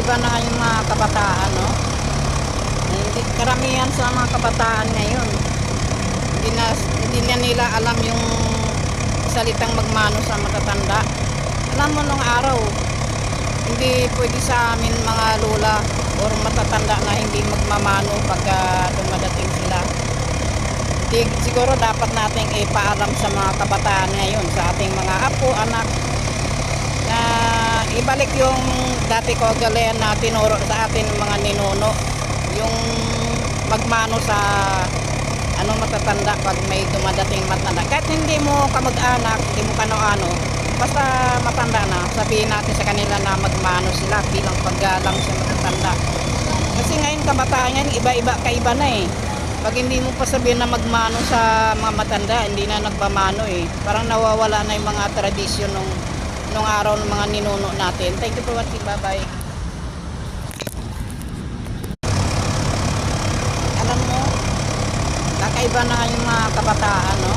Kakaiba na yung mga kabataan, no? Karamihan sa mga kabataan ngayon, hindi na nila alam yung salitang magmano sa matatanda. Alam mo, nung araw, hindi pwede sa amin mga lola or matatanda na hindi magmamano pagka dumadating sila. Siguro dapat nating ipaalam sa mga kabataan ngayon, sa ating mga apo, anak, na ibalik yung dati kagalayan na tinuro sa atin ng mga ninuno, yung magmano sa matatanda pag may dumadating matanda. Kahit hindi mo kamag-anak, hindi mo kano-ano, basta matanda na, sabihin natin sa kanila na magmano sila bilang paggalang sa matatanda. Kasi ngayon kabataan ngayon, iba-iba, kaiba na eh. Pag hindi mo pa sabihin na magmano sa mga matanda, hindi na nagpamano eh. Parang nawawala na yung mga tradisyon nung araw ng mga ninuno natin. Thank you for watching. Bye-bye. Alam mo, kakaiba na yung mga kabataan, no?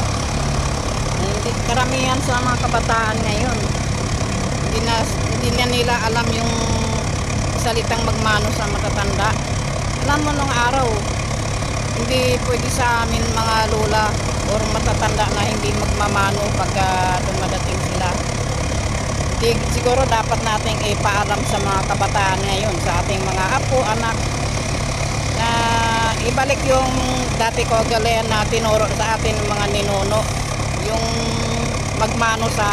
Karamihan sa mga kabataan ngayon, hindi na nila alam yung salitang magmano sa matatanda. Alam mo, nung araw, hindi pwede sa amin mga lola or matatanda na hindi magmamano pagka dumadating sila. Siguro dapat nating ipaalam sa mga kabataan ngayon, sa ating mga apo, anak, na ibalik yung dati kagalayan na tinuro sa atin ng mga ninuno, yung magmano sa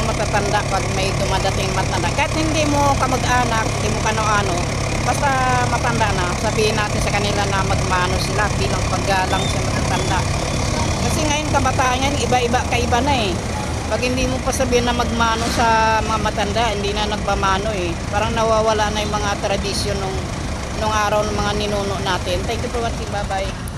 matatanda pag may dumadating matanda. Kahit hindi mo kamag-anak, hindi mo kano-ano, basta matanda na, sabihin natin sa kanila na magmano sila bilang paggalang sa matatanda. Kasi ngayon kabataan ngayon, iba-iba, kaiba na eh. Pag hindi mo pa sabihin na magmano sa mga matanda, hindi na nagpamano eh. Parang nawawala na yung mga tradisyon nung araw ng mga ninuno natin. Thank you for watching. Bye-bye.